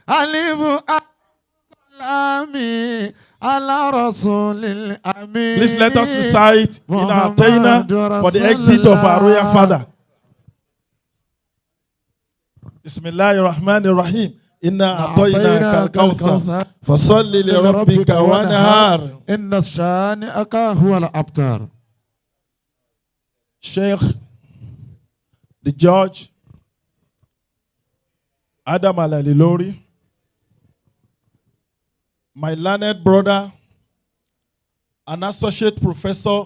Alifu alami ala rasulil amin. Please let us recite in our taina for the exit of our royal father. Bismillahir Rahmanir Rahim. Inna a'tainaka al-kawthar fasalli li rabbika wanhar. Inna shani'aka huwa al-abtar. Sheikh, the judge, Adam Alalilori, my learned brother, an associate professor,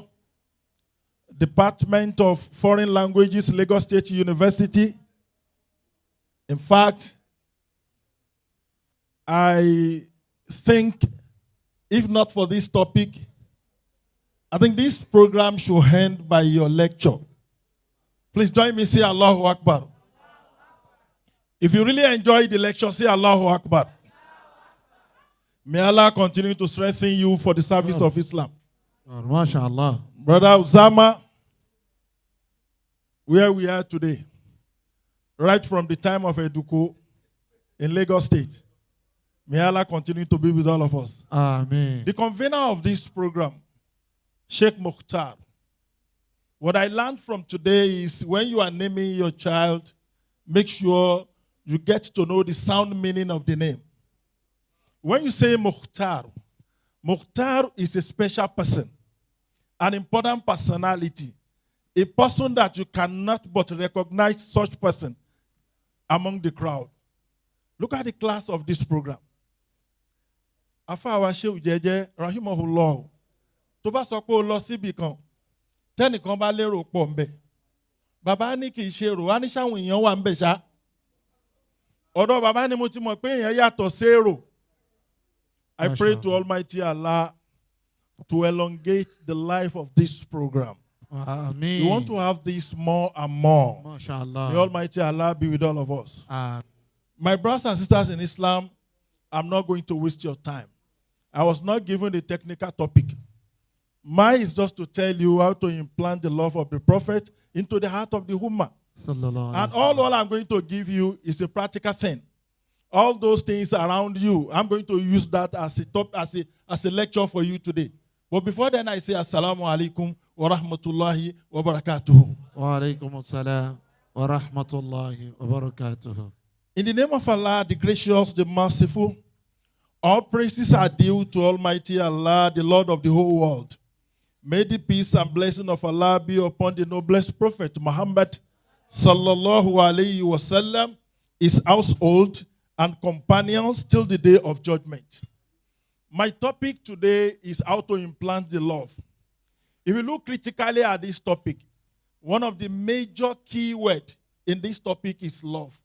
Department of Foreign Languages, Lagos State University. In fact, I think, if not for this topic, I think this program should end by your lecture. Please join me, say Allahu Akbar. If you really enjoy the lecture, say Allahu Akbar. May Allah continue to strengthen you for the service of Islam. MashaAllah. Brother Uzama, where we are today, right from the time of Eduko in Lagos State, may Allah continue to be with all of us. Amen. The convener of this program, Sheikh Mukhtar. What I learned from today is when you are naming your child, make sure you get to know the sound meaning of the name. When you say Mukhtar, Mukhtar is a special person, an important personality, a person that you cannot but recognize such person among the crowd. Look at the class of this program. Afa wa Sheikh Jeje rahimahullah. Tó bá sọ pé ó lọ síbi kan, tẹ́nìkan bá lérò pọ̀ ńbẹ̀. Bàbá ní kì í ṣe èrò, á ní ṣáwọn èèyàn wà ńbẹ̀ ṣá. Ọ̀dọ̀ bàbá ni mo ti mọ̀ pé èèyàn yàtọ̀ sí èrò. I pray to Almighty Allah to elongate the life of this program. Amen. We want to have this more and more. MashaAllah. May Almighty Allah be with all of us. My brothers and sisters in Islam, I'm not going to waste your time. I was not given a technical topic. Mine is just to tell you how to implant the love of the Prophet into the heart of the Ummah. And all I'm going to give you is a practical thing. All those things around you, I'm going to use that as a lecture for you today. But before then, I say Assalamu alaikum wa rahmatullahi wa barakatuhu. Wa alaikum assalam wa rahmatullahi wa barakatuhu. In the name of Allah, the gracious, the merciful, all praises are due to Almighty Allah, the Lord of the whole world. May the peace and blessing of Allah be upon the noblest Prophet Muhammad sallallahu alayhi wasallam, his household and companions till the day of judgment. My topic today is how to implant the love. If you look critically at this topic, one of the major key words in this topic is love.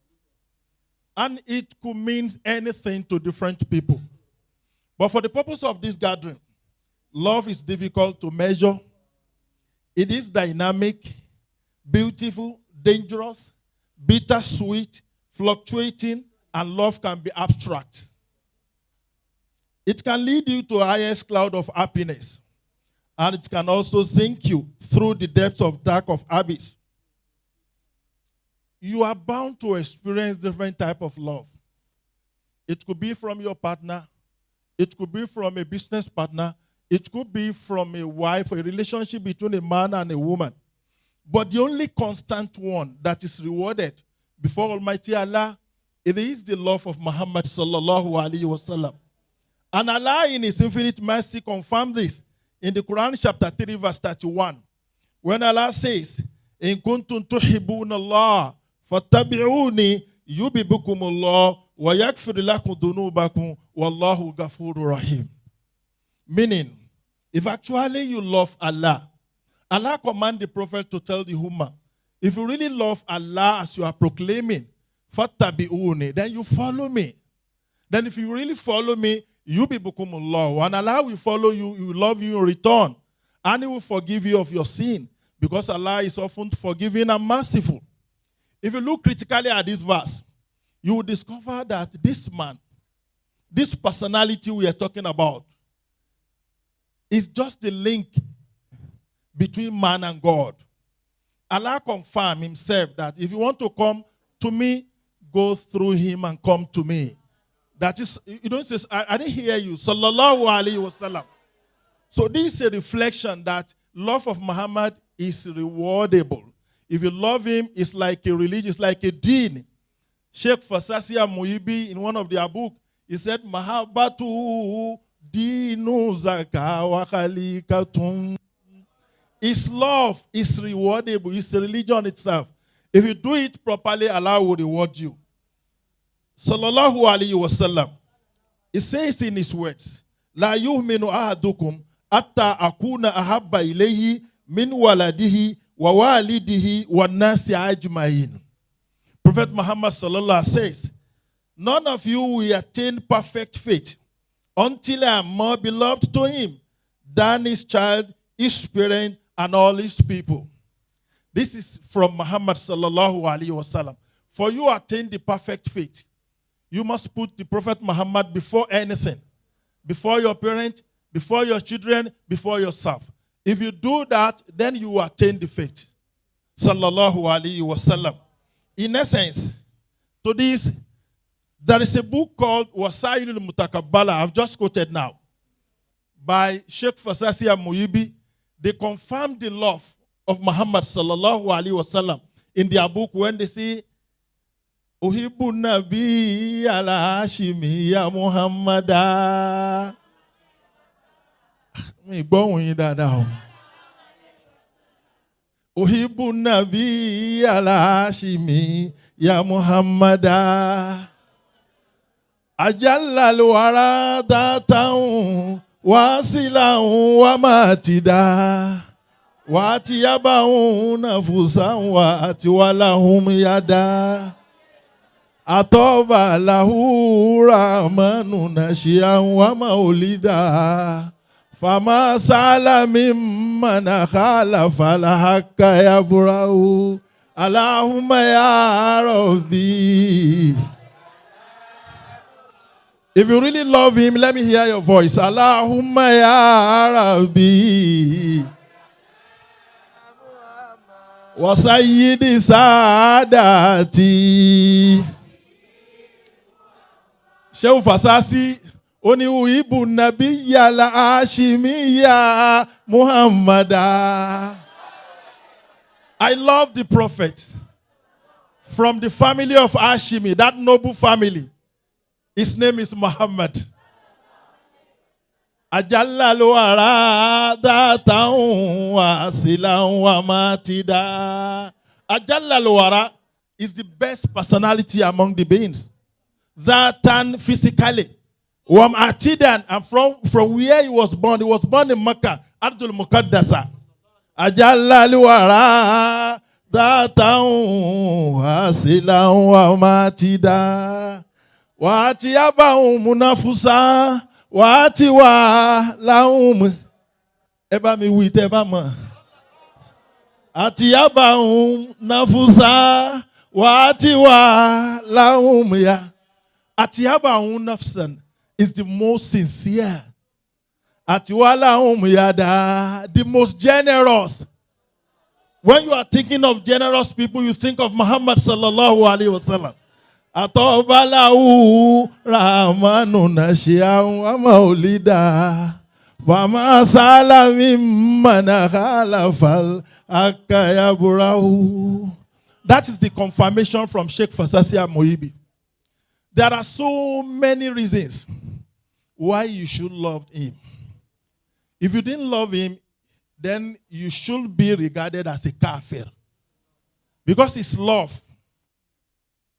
And it could mean anything to different people. But for the purpose of this gathering, love is difficult to measure. It is dynamic, beautiful, dangerous, bittersweet, fluctuating, and love can be abstract. It can lead you to the highest cloud of happiness, and it can also sink you through the depths of dark of abyss. You are bound to experience different type of love. It could be from your partner. It could be from a business partner. It could be from a wife, a relationship between a man and a woman. But the only constant one that is rewarded before Almighty Allah, it is the love of Muhammad sallallahu alaihi wasallam. And Allah in His infinite mercy confirmed this in the Quran chapter 3 verse 31. When Allah says, "In kuntum tuhibbuna Allah, fattabi'uni yubibukumullah wa yaghfir lakum dhunubakum wallahu ghafurur rahim." Meaning, if actually you love Allah, Allah command the Prophet to tell the Ummah, if you really love Allah as you are proclaiming, fattabi'uni, then you follow me. Then if you really follow me, yubibukumullah, and Allah will follow you, He will love you in return, and He will forgive you of your sin, because Allah is often forgiving and merciful. If you look critically at this verse, you will discover that this man, this personality we are talking about, is just the link between man and God. Allah confirmed Himself that if you want to come to me, go through Him and come to me. That is, you don't say, I didn't hear you. Sallallahu alayhi wasallam. So this is a reflection that love of Muhammad is rewardable. If you love him, it's like a religion, it's like a deen. Sheikh Fasasia Muibi, in one of their books, he said, Mahabbatu dinu zaka wa khalikatun. His love is rewardable. It's a religion itself. If you do it properly, Allah will reward you. Sallallahu alayhi wasallam. He says in his words, La yuhminu ahadukum atta akuna ahabba ilayhi min waladihi wa walidihi wa nasi ajmain. Prophet Muhammad sallallahu says, none of you will attain perfect faith until I am more beloved to him than his child, his parent, and all his people. This is from Muhammad sallallahu alaihi wasallam. For you to attain the perfect faith, you must put the Prophet Muhammad before anything. Before your parent, before your children, before yourself. If you do that, then you will attain the faith. Sallallahu alaihi wasallam. In essence, to this, there is a book called Wasailul Mutakabbala, I've just quoted now, by Sheikh Fasasia Muibi. They confirm the love of Muhammad sallallahu alaihi wasallam in their book when they say, Uhibbu Nabi ala Hashimi ya Muhammada. Uhibbu Nabi ala Hashimi ya Muhammada. Ajallal wara datan wasilan wa matida. Wati yabaun nafusan wati walahum yada. Atoba lahu rahmanu nashiyan wa maulida. Fama sala mimman khalafa lahakka yabrau. Allahumma ya Rabbi. If you really love him, let me hear your voice. Allahumma ya Rabbi. Wa sayyidi saadati. Sheikh Fasasi, oni uibu nabiyya la hashimiyya Muhammada. I love the prophet from the family of Hashimi, that noble family. His name is Muhammad. Ajallalu wara datan wasilan wa matida. Ajallalu wara is the best personality among the beings. Datan physically. Wa matidan, and from where he was born in Mecca, Ardul Muqaddasa. Ajallalu wara datan wasilan wa matida. Wati yabaun munafusa. Wati wa laum. Eba mi wite eba ma. Ati yabaun nafusa. Wati wa laum ya. Ati yabaun nafsan is the most sincere. Ati wa laum yada, the most generous. When you are thinking of generous people, you think of Muhammad sallallahu alaihi wasallam. Atobalahu rahmanu nashiyan wa maulida. Fama sala mimman khalafal hakka yabrahu. That is the confirmation from Sheikh Fasasia Muibi. There are so many reasons why you should love him. If you didn't love him, then you should be regarded as a kafir. Because his love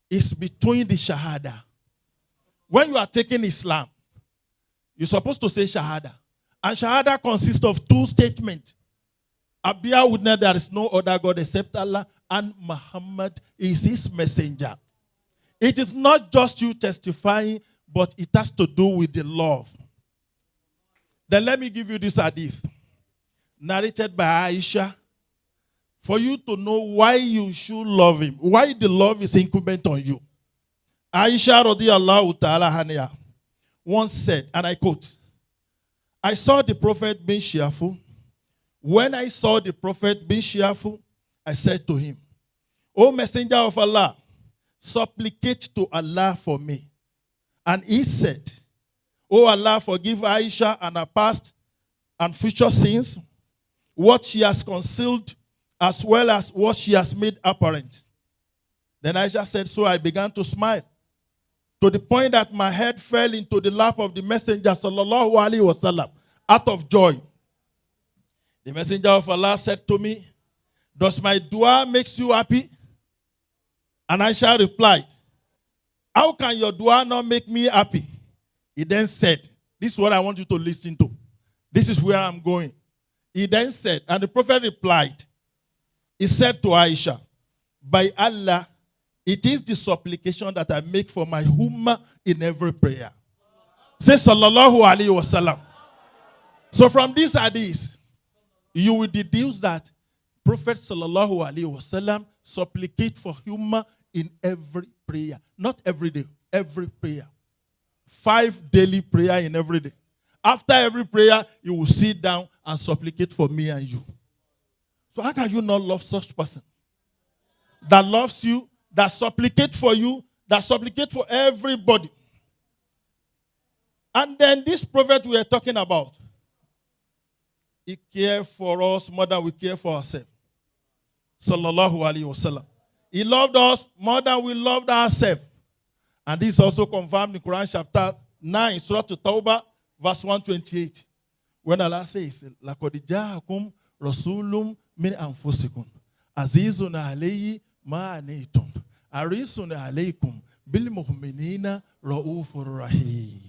is between the shahada. When you are taking Islam, you're supposed to say shahada. And shahada consists of two statements. I bear witness there is no other God except Allah, and Muhammad is his messenger. It is not just you testifying, but it has to do with the love. Then let me give you this hadith, narrated by Aisha, for you to know why you should love him, why the love is incumbent on you. Aisha radiyallahu ta'ala anha once said, and I quote, I saw the prophet being cheerful. When I saw the prophet being cheerful, I said to him, O messenger of Allah, supplicate to Allah for me. And he said, "O Allah, forgive Aisha and her past and future sins, what she has concealed as well as what she has made apparent." Then Aisha said, "So I began to smile, to the point that my head fell into the lap of the Messenger sallallahu alaihi wasallam out of joy. The Messenger of Allah said to me, 'Does my dua make you happy?' And Aisha replied, 'How can your dua not make me happy?' He then said, this is what I want you to listen to. This is where I'm going. He then said, and the Prophet replied, he said to Aisha, 'By Allah, it is the supplication that I make for my ummah in every prayer.'" Say sallallahu alaihi wasallam. So from this hadith, you will deduce that Prophet sallallahu alaihi wasallam supplicate for ummah in every prayer. Not every day, every prayer. 5 daily prayer in every day. After every prayer, you will sit down and supplicate for me and you. So how can you not love such person? That loves you, that supplicate for you, that supplicate for everybody. And then this prophet we are talking about, he cared for us more than we care for ourselves. Sallallahu alaihi wasallam. He loved us more than we loved ourselves. And this is also confirmed in Quran chapter 9, Surah Tawbah, verse 128. When Allah says, "Laqad ja'akum rasulun min anfusikum, azizun alayhi ma anaytum, harisun alaykum bil mu'minina raufur rahim."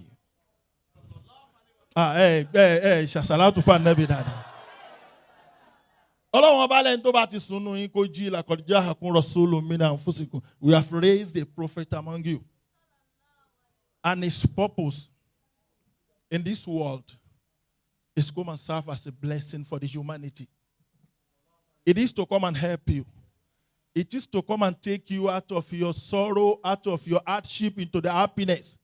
Salatu fa nabi dada. Ọlọ́run ọba lẹ́yìn tó bá ti sunu yín kó jí laqad ja'akum rasulun min anfusikum. We have raised a prophet among you. And his purpose in this world is to come and serve as a blessing for the humanity. It is to come and help you. It is to come and take you out of your sorrow, out of your hardship into the happiness.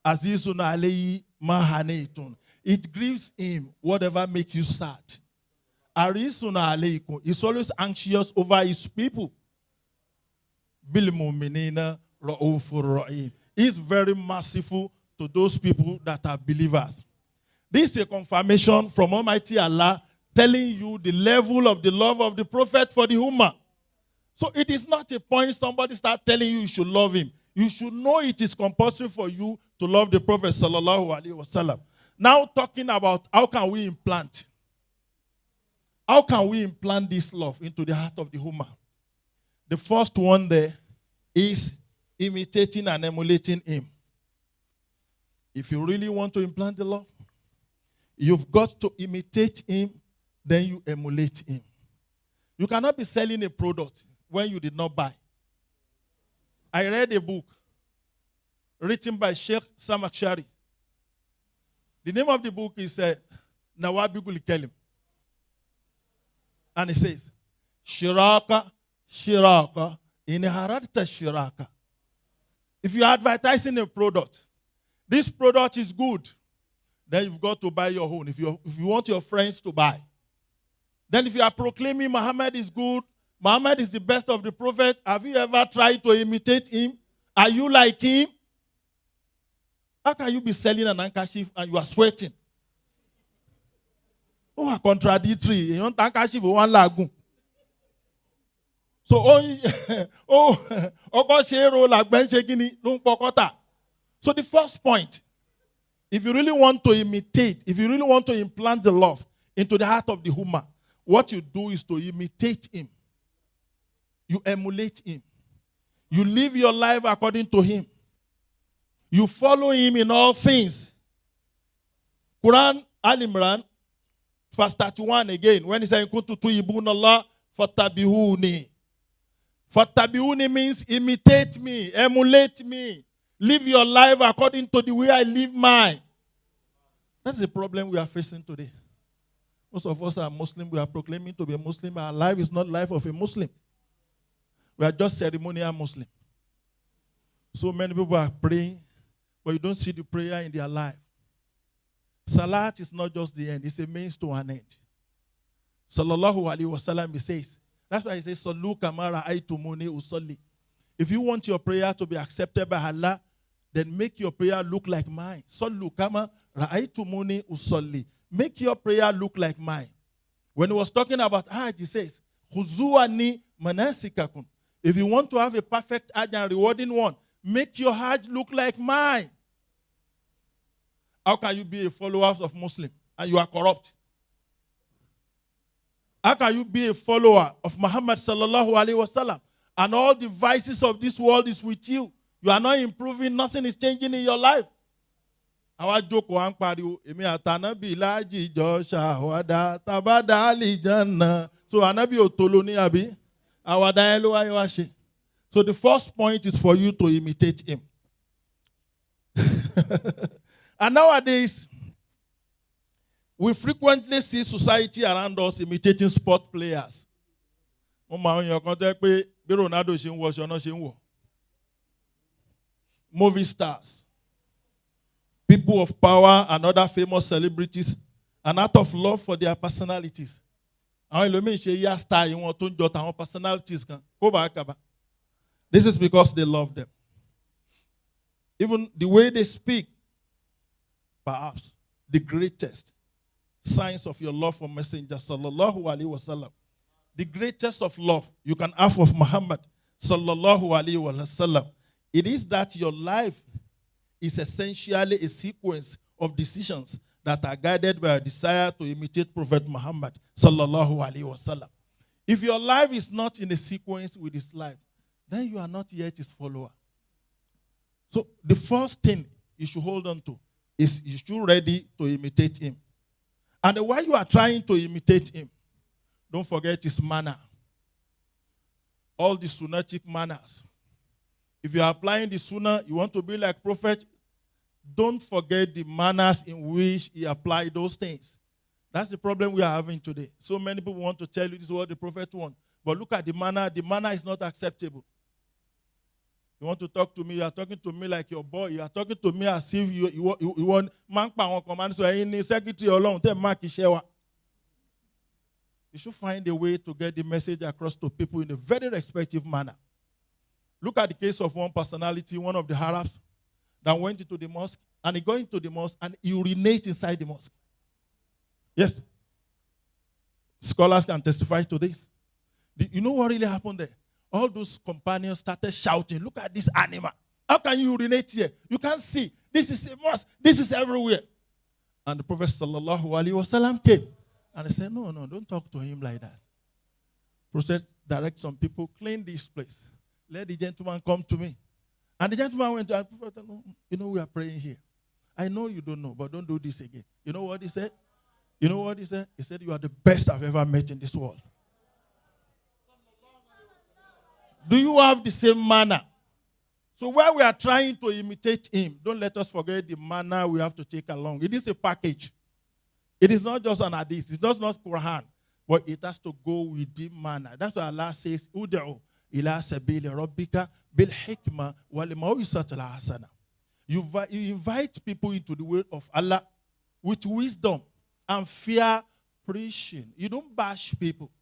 Azizun alayhi ma hanaytum. It grieves him whatever makes you sad. Harisun alaykum. He's always anxious over his people. Bil mu'minina raufur rahim. He's very merciful to those people that are believers. This is a confirmation from Almighty Allah telling you the level of the love of the Prophet for the Ummah. So it is not a point somebody start telling you should love him. You should know it is compulsory for you to love the Prophet sallallahu alaihi wasallam. Now talking about how can we implant? How can we implant this love into the heart of the Ummah? The first one there is imitating and emulating him. If you really want to implant the love, you've got to imitate him, then you emulate him. You cannot be selling a product when you did not buy. I read a book written by Sheikh Samakshari. The name of the book is Nawabigul Kelim. And it says, Shiraka, Shiraka, Inharata Shiraka. If you are advertising a product, this product is good, then you've got to buy your own. If you want your friends to buy. Then if you are proclaiming Muhammad is good, Muhammad is the best of the prophet, have you ever tried to imitate him? Are you like him? How can you be selling an handkerchief and you are sweating? Oh, contradictory. You want handkerchief, one lagoon. So, so the first point, if you really want to imitate, if you really want to implant the love into the heart of the Ummah, what you do is to imitate him. You emulate him. You live your life according to him. You follow him in all things. Quran Al-Imran, verse 31 again, when he says, "Kuntu tuhibbuna Allah fattabi'uni." Fattabi'uni means imitate me, emulate me. Live your life according to the way I live mine. That's the problem we are facing today. Most of us are Muslim. We are proclaiming to be a Muslim. Our life is not life of a Muslim. We are just ceremonial Muslim. So many people are praying, but you don't see the prayer in their life. Salat is not just the end. It's a means to an end. Sallallahu alaihi wasallam, he says. That's why he says, Sallu kamara aitumuni usalli. If you want your prayer to be accepted by Allah, then make your prayer look like mine. Sallu kama ra'aytumuni usalli. Make your prayer look like mine. When he was talking about Hajj, he says, Khuzuani manasikakum. If you want to have a perfect Hajj and rewarding one, make your Hajj look like mine. How can you be a follower of Muslim and you are corrupt? How can you be a follower of Muhammad sallallahu alaihi wasallam and all the vices of this world is with you? You are not improving, nothing is changing in your life. Àwa jókòó à ń pariwo, èmi àtànábì láàjì jọ ṣàwádà tàbádà àlìjánà. So ànábì ò tó lóní àbí? Àwàdà ẹ ló wáyé wá ṣe. So the first point is for you to imitate him. And nowadays, we frequently see society around us imitating sport players. Mo máa ń yan kan tẹ́ pé bí Ronaldo ṣe ń wọṣọ náà ṣe ń wọ̀. Movie stars, people of power and other famous celebrities, and out of love for their personalities. Àwọn ẹlòmíín ṣe yá star wọn tó ń jọ tàwọn personalities kan. Kó bá a kaba. This is because they love them. Even the way they speak, perhaps the greatest signs of your love for Messenger sallallahu alaihi wasallam. The greatest of love you can have of Muhammad sallallahu alaihi wasallam. It is that your life is essentially a sequence of decisions that are guided by a desire to imitate Prophet Muhammad sallallahu alaihi wasallam. If your life is not in a sequence with his life, then you are not yet his follower. So the first thing you should hold on to is you should ready to imitate him. And while you are trying to imitate him, don't forget his manner. All the sunnatic manners. If you are applying the sunnah, you want to be like Prophet, don't forget the manners in which he applied those things. That's the problem we are having today. So many people want to tell you this is what the Prophet wants. But look at the manner. The manner is not acceptable. You want to talk to me, you are talking to me like your boy. You are talking to me as if you want man pa command. So any secretary alone, tell mark ishewa. You should find a way to get the message across to people in a very respectful manner. Look at the case of one personality, one of the Arabs, that went into the mosque, and he got into the mosque and he urinated inside the mosque. Yes. Scholars can testify to this. You know what really happened there? All those companions started shouting, look at this animal. How can you urinate here? You can't see. This is a mosque. This is everywhere. And the Prophet sallallahu alaihi wasallam came. And they said, no, don't talk to him like that. Prophet direct some people, clean this place. Let the gentleman come to me. And the gentleman went to the Prophet said, you know we are praying here. I know you don't know, but don't do this again. You know what he said? You know what he said? He said, you are the best I've ever met in this world. Do you have the same manner? So while we are trying to imitate him, don't let us forget the manner we have to take along. It is a package. It is not just an hadith. It's not Quran. But it has to go with the manner. That's why Allah says, Ud'u ila sabili rabbika bil hikma wal mawisat al hasana. You invite people into the way of Allah with wisdom and fear preaching. You don't bash people.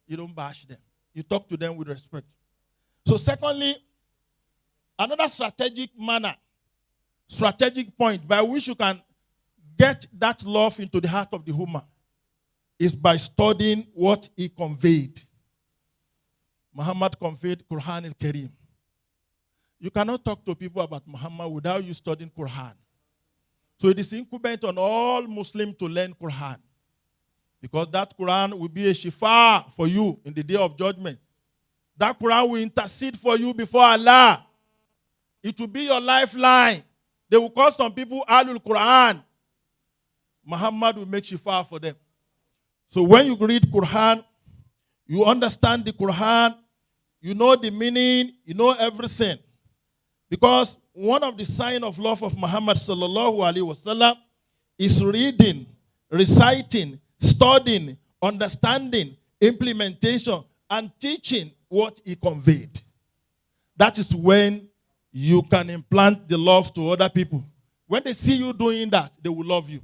You don't bash them. You talk to them with respect. So secondly, another strategic point by which you can get that love into the heart of the Ummah is by studying what he conveyed. Muhammad conveyed Quran al-Kareem. You cannot talk to people about Muhammad without you studying Quran. So it is incumbent on all Muslims to learn Quran. Because that Quran will be a shifa for you in the day of judgment. That Quran will intercede for you before Allah. It will be your lifeline. They will call some people Ahlul Quran. Muhammad will make shifa for them. So when you read Quran, you understand the Quran, you know the meaning, you know everything. Because one of the signs of love of Muhammad sallallahu alaihi wasallam is reading, reciting, studying, understanding, implementation, and teaching what he conveyed. That is when you can implant the love to other people. When they see you doing that, they will love you.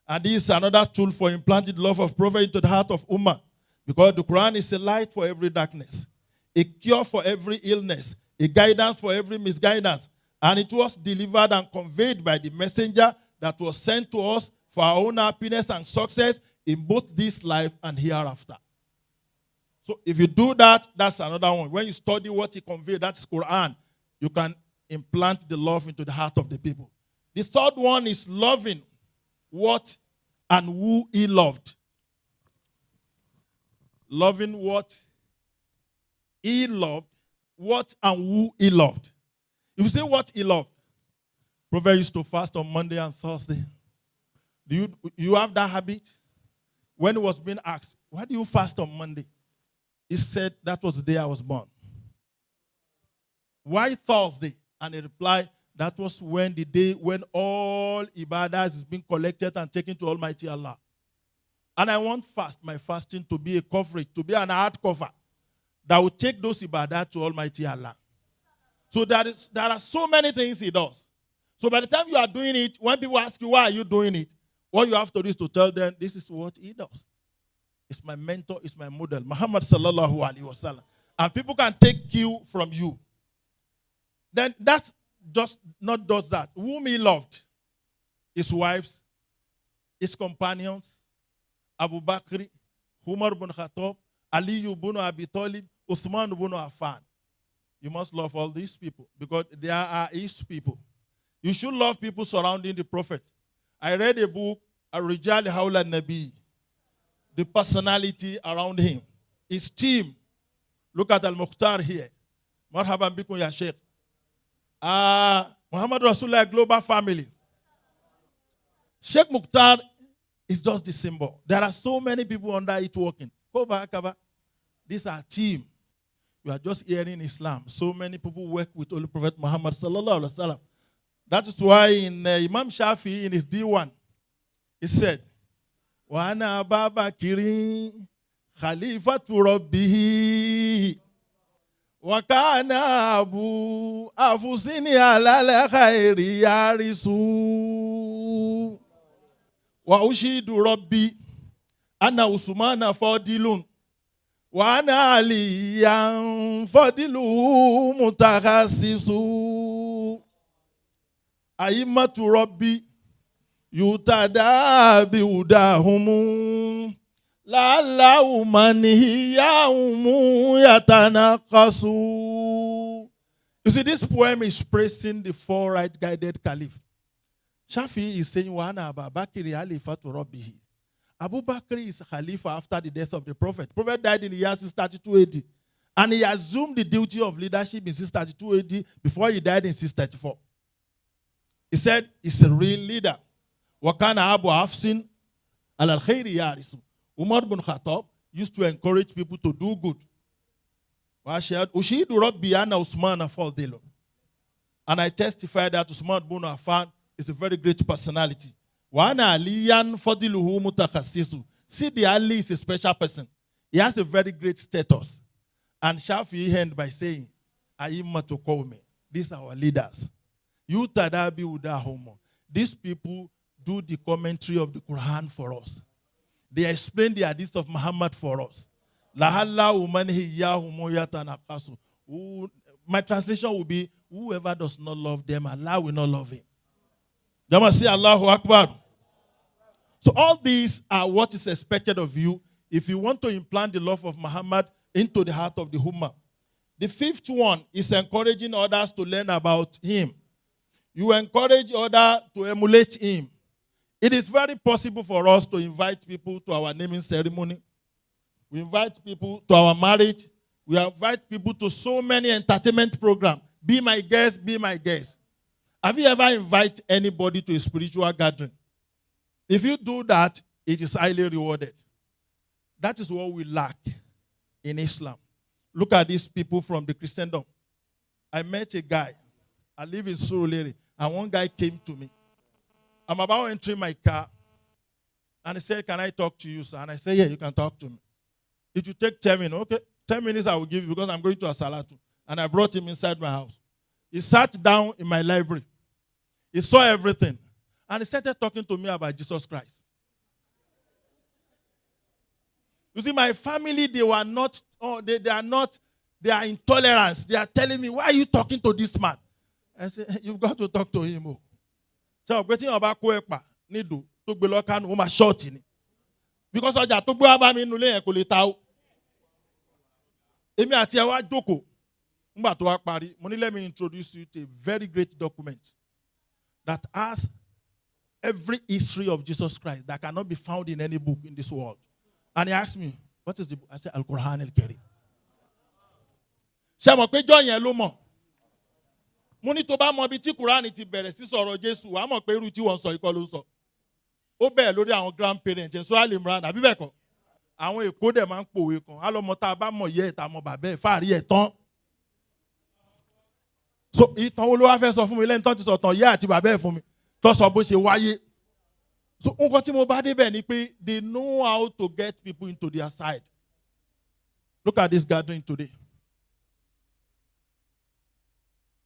And this is another tool for implanting the love of Prophet into the heart of Ummah. Because the Quran is a light for every darkness, a cure for every illness, a guidance for every misguidance, And it was delivered and conveyed by the messenger that was sent to us for our own happiness and success in both this life and hereafter. So if you do that, that's another one. When you study what he conveyed, that's Quran, you can implant the love into the heart of the people. The third one is loving what and who he loved. Loving what he loved, what and who he loved. If you say what he loved, Prophet used to fast on Monday and Thursday. Do you have that habit? When he was being asked, why do you fast on Monday? He said, that was the day I was born. Why Thursday? And he replied, that was when the day when all ibadah is being collected and taken to Almighty Allah. And I want my fasting to be a coverage, to be an hard cover that will take those ibadah to Almighty Allah. So there are so many things he does. So by the time you are doing it, when people ask you, why are you doing it? What you have to do is to tell them, this is what he does. It's my mentor, it's my model, Muhammad sallallahu alaihi wasallam. And people can take cue from you. Then that's just not does that. Whom he loved, his wives, his companions, Abu Bakr, Umar ibn Khattab, Ali ibn Abi Talib, Uthman ibn Affan. You must love all these people because they are his people. You should love people surrounding the Prophet. I read a book, Ar-Rijal Hawla Nabi, the personality around him, his team. Look at Al-Mukhtar here. Marhaban bikum ya Sheikh. Muhammad Rasulullah Global Family. Sheikh Mukhtar is just the symbol. There are so many people under it working. These are team. You are just hearing Islam. So many people work with Holy Prophet Muhammad sallallahu alaihi wasallam. That is why in Imam Shafi in his D1, he said, "Wa ana Abu Bakr khalifatu rabbih wa kana abu afusini ala al-khairi yarisu wa ushidu rabbi ana usmana fadilun wa ana aliyan fadilu mutakhassisu aimatu rabbi yutada biudahum la'allahu man hiyahum yatanaqasu." You see, this poem is praising the four right-guided caliph. Shafi is saying, "Wa ana Abu Bakr khalifatu rabbih." Abu Bakr is Khalifa after the death of the Prophet. Prophet died in the year 632 AD. And he assumed the duty of leadership in 632 AD before he died in 634. He said, he's a real leader. Wakana Abu Hafsin al-Khairi Yarisu. Umar ibn Khattab used to encourage people to do good. Ushidu Rabbi ana Usman Fadilun. And I testify that Usman ibn Affan is a very great personality. Wana aliyan fadiluhu mutakhassisu. See, the Ali is a special person. He has a very great status. And Shafi'i end by saying, A'immatu qawmi. These are our leaders. Yutadabi udahum. These people do the commentary of the Quran for us. They explain the hadith of Muhammad for us. Lahallahu man hiyahum yatanaqasu. My translation will be, whoever does not love them, Allah will not love him. Jama say Allahu Akbar. So all these are what is expected of you if you want to implant the love of Muhammad into the heart of the Ummah. The fifth one is encouraging others to learn about him. You encourage others to emulate him. It is very possible for us to invite people to our naming ceremony. We invite people to our marriage. We invite people to so many entertainment programs. Be my guest, be my guest. Have you ever invited anybody to a spiritual gathering? If you do that, it is highly rewarded. That is what we lack in Islam. Look at these people from the Christendom. I met a guy. I live in Surulere, and one guy came to me. I'm about entering my car, and he said, "Can I talk to you, sir?" And I said, "Yeah, you can talk to me. It will take 10 minutes. Okay, 10 minutes I will give you because I'm going to a salatu." And I brought him inside my house. He sat down in my library. He saw everything. And he started talking to me about Jesus Christ. You see, my family, they are intolerant. They are telling me, "Why are you talking to this man?" I said, you've got to talk to him. Oh. So, waiting about Koepa, Nidu, to be local, Umah shorting. Because I just took Baba in Nule and Kulitao. Emi ati awa joko. Mba to work party. Money, let me introduce you to a very great document that has every history of Jesus Christ that cannot be found in any book in this world. And he asked me, what is the book? I said, Al-Quran al-Karim. Ṣé mo pé John yẹn ló mọ̀? Mo ní tó bá mọ bí tí Quran ti bẹ̀rẹ̀ sí sọ̀rọ̀ Jésù, wàá mọ̀ pé irú tí wọ́n sọ ikọ́ ló sọ. Ó bẹ̀rẹ̀ lórí àwọn grandparents ẹ̀ Sọ́ọ́lì Imran àbí bẹ́ẹ̀ kọ́. Àwọn Èkó dẹ̀ máa ń pòwe kan. Á lọ mọ tá a bá mọ̀ yẹ́ ẹ̀ tá a mọ bàbá ẹ̀ fáàrí ẹ̀ tán. So ìtàn wo ló wá fẹ́ sọ fún mi lẹ́yìn tán ti sọ tàn yẹ́ àti bàbá ẹ̀ fún mi. Tó sọ bó ṣe wáyé. So nǹkan tí mo bá débẹ̀ ni pé they know how to get people into their side. Look at this gathering today.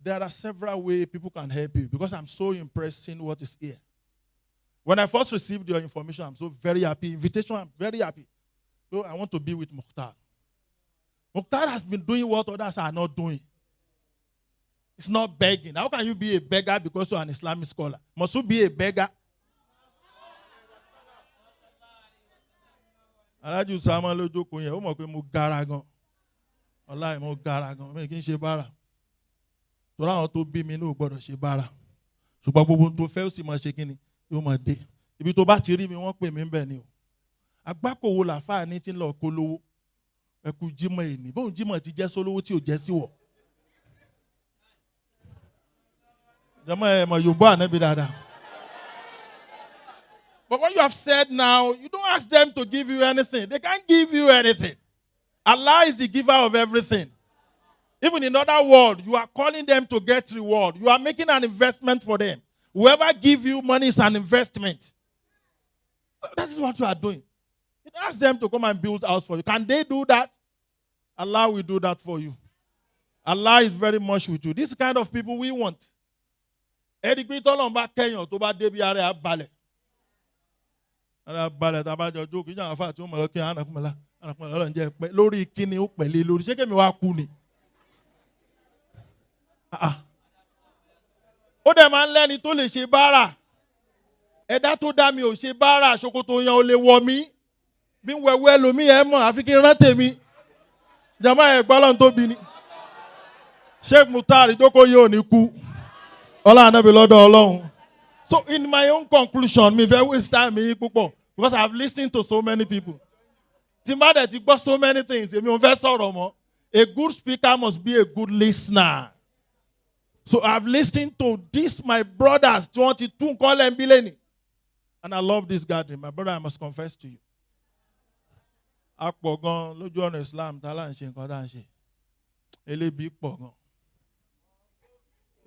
There are several ways people can help you because I'm so impressed in what is here. When I first received your information, I'm so very happy. Invitation, I'm very happy. So I want to be with Mukhtar. Mukhtar has been doing what others are not doing. It's not begging. How can you be a beggar because you're an Islamic scholar? Must you be a beggar? Alájú Sámá lójú kò yẹn, ó mọ̀ pé mo gara gan. Ọláì mo gara gan, mi kì í ṣe bára. Torí àwọn tó bí mi ní ò gbọ́dọ̀ ṣe bára. Ṣùgbọ́n gbogbo tó fẹ́ ó sì máa ṣe kí ni, yóò máa dé. Ibi tó bá ti rí mi, wọ́n pè mí ń bẹ̀ ni o. Àgbákò wo làfáà ní tí ń lọ kó lówó? Ẹ kú Jímọ̀ èní. Bóun Jímọ̀ ti jẹ́ sólówó tí ò jẹ́ sí wọ̀. Jọmọ ẹ mọ̀ Yorùbá ànábì dáadáa. But what you have said now, you don't ask them to give you anything. They can't give you anything. Allah is the giver of everything. Even in other world, you are calling them to get reward. You are making an investment for them. Whoever gives you money is an investment. So that is what you are doing. You don't ask them to come and build a house for you. Can they do that? Allah will do that for you. Allah is very much with you. This kind of people we want. Ẹ̀rí tọ́lọ́run bá kẹ́yàn tó bá débi ara ẹ̀ á balẹ̀. Ara balẹ̀ tá a bá jọ jókòó ìjà àwọn afáà tí ó mọ̀ lọ́kẹ́ ànàkùnmọ́lá ọlọ́run jẹ́ pẹ́ lórí kíni ó pẹ̀lẹ́ lórí ṣé kẹ́mi wá kú ni. Ó dẹ̀ máa ń lẹ́ni tó lè ṣe báárà. Ẹ̀dá tó dá mi ò ṣe báárà ṣòkòtò yan ò lè wọ̀ mí. Bí ń wẹ̀wẹ́ lomi ẹ̀ mọ̀ àfi kí n rán tèmi. Jàmá ẹ̀ gbọ́ lọ́n tóbi ni. Sheikh Mukhtar ìjókòó yìí ò ní kú. Ọlá ànábì lọ́dọ̀ Ọlọ́run. So in my own conclusion, me very waste time me púpọ̀ because I have listened to so many people. Tí n bá dẹ̀ ti gbọ́ so many things, èmi ò fẹ́ sọ̀rọ̀ mọ́. A good speaker must be a good listener. So I have listened to this, my brothers, 22 nǹkan lẹ́ ń and I love this gathering. My brother, I must confess to you. A pọ̀ gan lójú ọ̀nà Islam tá là ń ṣe nǹkan tá à ń ṣe. Elébi pọ̀ gan.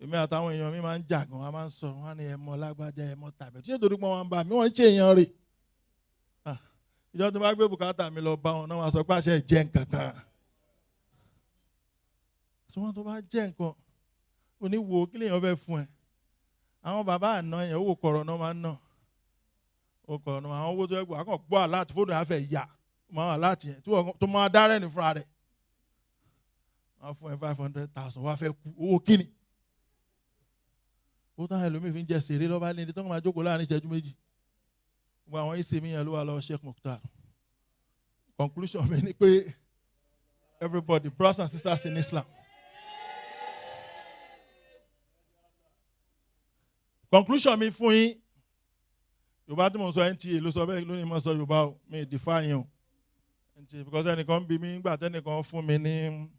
Èmi àtàwọn èèyàn mi máa ń jà gan, a máa ń sọ, wọ́n ní ẹ̀mọ́ lágbájá ẹ̀mọ́ tàbí. Ṣé torí pé wọ́n ń bá mi, wọ́n ń ṣe èèyàn rè. Ìjọ tó bá gbé bùkátà mi lọ bá wọn náà wọ́n sọ pé àṣẹ jẹ́ nǹkan kan. Tí wọ́n tó bá jẹ́ nǹkan, oníwo kí lèèyàn fẹ́ fún ẹ. Àwọn bàbá àná yẹn owó kọ̀rọ̀ náà máa ń ná. Owó kọ̀rọ̀ náà àwọn owó tó ẹgbẹ́ àkàn gbọ́ àláàtì fóònù àfẹ́ yà. Máa wà láti yẹn tó máa dárẹ́ ní fúnra rẹ̀. Wọ́n fún ẹ 500,000 wá fẹ́ kú owó kíni. Ó tán ẹlòmíì fi ń jẹ sèré lọ́ba ní ẹni tó ń máa jókòó láàrin ìṣẹ́jú méjì. Gbogbo àwọn ìsinmi yẹn ló wà lọ́wọ́ Sheikh Mukhtar. Conclusion mi ni pé everybody, brothers and sisters in Islam. Conclusion mi fún yín. Yorùbá tí mo sọ NTA ló sọ bẹ́ẹ̀ lónìí mo sọ Yorùbá o, mi defy yín o. NTA because ẹnìkan bí mi nígbà tẹ́nìkan fún mi ní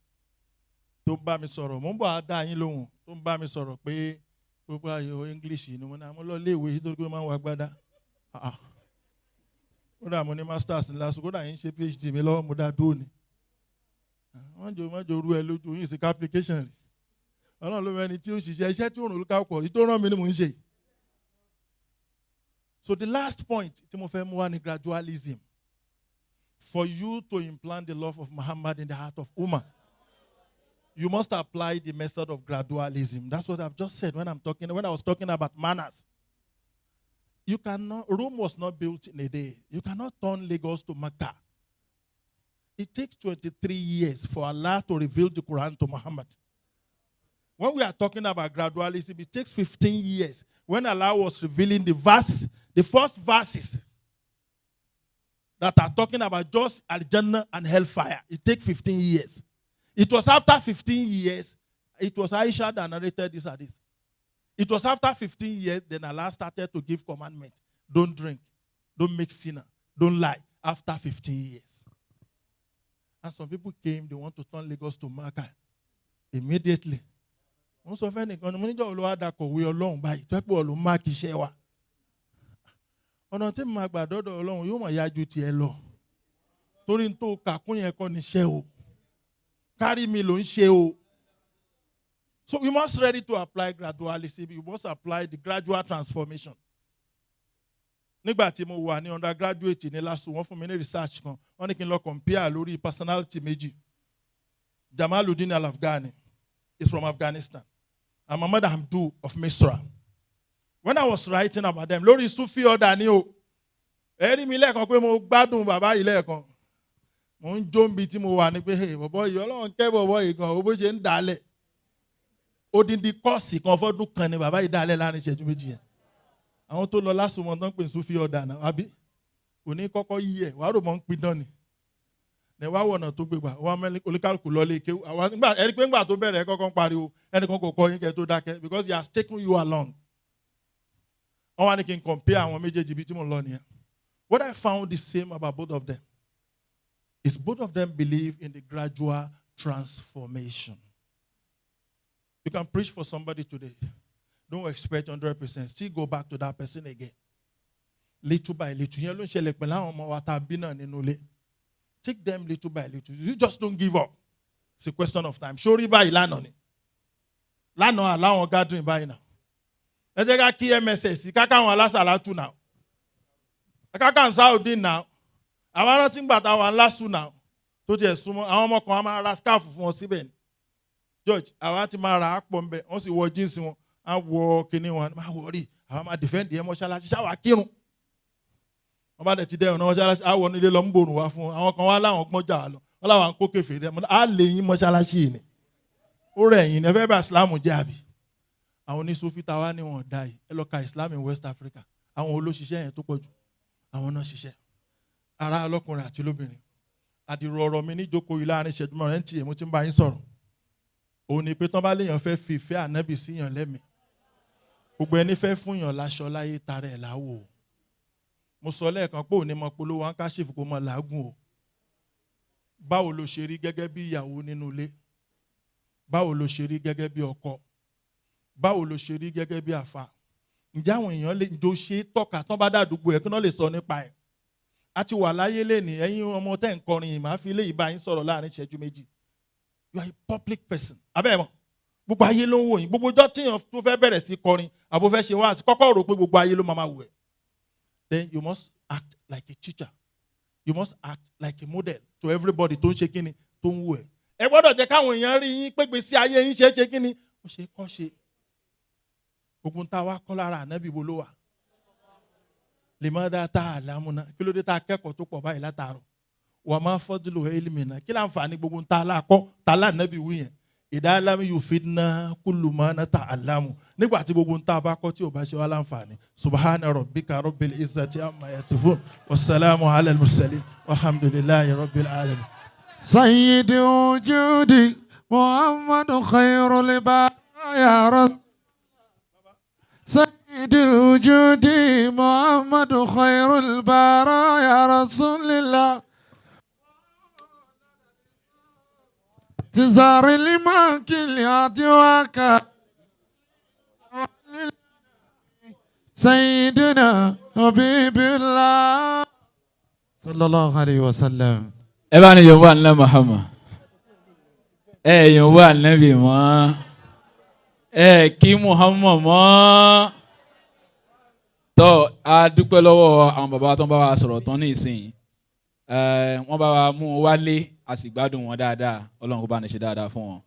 tó ń bá mi sọ̀rọ̀. Mo ń bọ̀ á dá yín lóhùn tó ń bá mi sọ̀rọ̀ pé gbogbo ayò English ni mo náà mo lọ léèwé nítorí pé mo máa ń wá gbádá. Ó dà mo ní masters ńlá so kódà yín ṣe PhD mi lọ́wọ́ mo dá dúró ni. Wọ́n jò rú ẹ lójú yín sí application rí. Ọlọ́run ló mẹ́ni tí ó ṣiṣẹ́ iṣẹ́ tí ó rùn lókà pọ̀ tó rán mi ni mò ń ṣe. So the last point tí mo fẹ́ mú wá ní gradualism. For you to implant the love of Muhammad in the heart of Umah, you must apply the method of gradualism. That's what I've just said when I was talking about manners. You cannot, Rome was not built in a day. You cannot turn Lagos to Mecca. It takes 23 years for Allah to reveal the Quran to Muhammad. When we are talking about gradualism, it takes 15 years. When Allah was revealing the verses, the first verses that are talking about just Al-Jannah and Hellfire, it takes 15 years. It was after 15 years, it was Aisha that narrated this hadith. It was after 15 years, then Allah started to give commandment. Don't drink, don't make sinner, don't lie. After 15 years. And some people came, they want to turn Lagos to Makkah. Immediately. Most of any economy, we alone by people who mark Shewa. Ọ̀nà tí mo gbà dọ́dọ̀ Ọlọ́run yóò mọ̀ yá ju tiẹ̀ lọ. Torí tó kàkún yẹn kọ́ ni ṣe o. Kárí mi ló ń ṣe o. So we must ready to apply gradualism. We must apply the gradual transformation. Nígbà tí mo wà ní undergraduate ní LASU, wọ́n fún mi ní research kan. Wọ́n ní kí n lọ compare lórí personality méjì. Jamaluddin Al-Afghani is from Afghanistan. And Muhammad Abdul of Misra. When I was writing about them, lórí Sufi ọ̀dà ni o. Ẹ̀rí mi lẹ́ẹ̀kan pé mo gbádùn bàbá yìí lẹ́ẹ̀kan. Mo ń jó níbi tí mo wà ní pé bọ̀bọ̀ yìí Ọlọ́run kẹ́ bọ̀bọ̀ yìí gan, bó ṣe ń dálẹ̀. Odindi kọ́ọ̀sì kan fọ́dún kan ni bàbá yìí dálẹ̀ láàrin ìṣẹ́jú méjì yẹn. Àwọn tó lọ lásùmọ̀ tán pè ń Sufi ọ̀dà náà, àbí? Òní kọ́kọ́ yí ẹ̀, wàá rò mọ́ ń pin dán ni. Ní wá wọ̀nà tó gbégbà, wá mẹ́lẹ́ olúkálùkù lọ lé kéwú. Ẹni pé ńgbà tó bẹ̀rẹ̀ kọ́kọ́ ń pariwo, ẹnìkan kò kọ́ yín kẹ́ tó dákẹ́ because he has taken you along. Wọ́n wá ní kí n compare àwọn méjèèjì bí tí mo lọ nìyẹn. What I found the same about both of them is both of them believe in the gradual transformation. You can preach for somebody today. Don't expect 100%. Still go back to that person again. Little by little. Yẹn ló ń ṣẹlẹ̀ pẹ̀lú àwọn ọmọ wa tá a bí náà nínú ilé. Take them little by little. You just don't give up. It's a question of time. Ṣórí báyìí lánàá ni. Lánàá àláwọn gathering báyìí náà. Ẹ jẹ́ ká kí MSS káká àwọn alásàlátù náà. Káká Saudi náà. Àwọn arántí ń gbà táwọn aláṣù náà. Tó tiẹ̀ súnmọ́ àwọn ọmọ kan á máa ra scarf fún wọn síbẹ̀ ni. George, àwa ti máa ra àpò ń bẹ̀. Wọ́n sì wọ jíǹsì wọn. Á wọ kíní wọn. Máa wọ rí. Àwọn máa defend ẹ̀ mọ́ṣáláṣí. Ṣáwá kírun. Wọ́n bá dẹ̀ ti dẹ́ ọ̀nà mọ́ṣáláṣí. Á wọ nílé lọ ń bòrùn wá fún wọn. Àwọn kan wá láwọn gbọ́n jà lọ. Wọ́n láwọn kó kèfèrí rẹ̀. Á lè yín mọ́ṣáláṣí ni. Ó rẹ̀ yín ni. Ẹ fẹ́ bá Ìsìlámù jẹ́ àbí? Àwọn oníṣòfin táwa ni wọ́n dá yìí. Ẹ lọ ka Islam in West Africa. Àwọn olóṣìṣẹ́ yẹn tó pọ̀ jù. Àwọn náà ṣiṣẹ́. Ará ọlọ́kùnrin àti lóbìnrin. Àdìrò ọ̀rọ̀ mi níjókòó yìí láàrin ìṣẹ́jú márùn-ún tí èmi ti ń bá yín sọ̀rọ̀. Òun ni pé tán bá léèyàn fẹ́ fi ìfẹ́ ànábì síyàn lẹ́mìí. Gbogbo ẹni fẹ́ fún yàn láṣọ láyé tara ẹ̀ láwò. Mo sọ lẹ́ẹ̀kan pé òní mọ polówó handkerchief kó mọ làágùn o. Báwo lo ṣe rí gẹ́gẹ́ bí ìyàwó nínú ilé? Báwo lo ṣe rí gẹ́gẹ́ bí ọkọ? Báwo lo ṣe rí gẹ́gẹ́ bí àfà? Ǹjẹ́ àwọn èèyàn lè jọ ṣe tọ́ka tán bá dàdúgbò ẹ̀ kí wọ́n lè sọ nípa ẹ̀? A ti wà láyé lẹ́nìí, ẹ̀yin ọmọ tẹ́ ń kọrin yìí máa fi lé ìbá yín sọ̀rọ̀ láàrin ìṣẹ́jú méjì. You are a public person. Abẹ́ mọ̀, gbogbo ayé ló ń wò yín. Gbogbo ọjọ́ tíyàn tó fẹ́ bẹ̀rẹ̀ sí kọrin, àbò fẹ́ ṣe wáàsí, kọ́kọ́ rò pé gbogbo ayé ló máa wò ẹ́. Then you must act like a teacher. You must act like a model to everybody tó ń ṣe kíni tó ń wò ẹ́. Ẹ gbọ́dọ̀ jẹ́ káwọn èèyàn rí yín pé gbèsè ayé yín ṣe kíni. Ó ṣe kọ́ ṣe. Gbogbo ń ta wá kọ́ lára ànábì wo ló wà. Lè má dá tá a lámúná. Kí ló dé tá a kẹ́kọ̀ọ́ tó pọ̀ báyìí látàárọ̀? Wà máa fọ́dúlò ilmina. Kí láǹfààní gbogbo ń ta aláàkọ́ tá a láànábì wí yẹn. Ìdá alámi yóò fi ná kúlù máa ná ta àlámù. Nígbà tí gbogbo ń ta bá kọ́ tí ò bá ṣe wá láǹfààní. Subhana rabbika rabbil izzati amma yasifun. Wassalamu ala al-mursalin. Walhamdulillahi rabbil alamin. Sayyidi wujudi Muhammadu khairul baraya Rasul. Sayyidi wujudi Muhammadu khairul baraya Rasulillah. تزار لما كل يعطيك سيدنا حبيب الله صلى الله عليه وسلم. ẹ bá ní yorùbá ńlá Muhammad yorùbá nàbì mọ́ kí Muhammad mọ́ tó a dúpẹ́ lọ́wọ́ àwọn bàbá tó ń bá wa sọ̀rọ̀ tán ní ìsìn wọ́n bá wa mú wálé a sì gbádùn wọn dáadáa Ọlọ́run kó bá ní ṣe dáadáa fún wọn.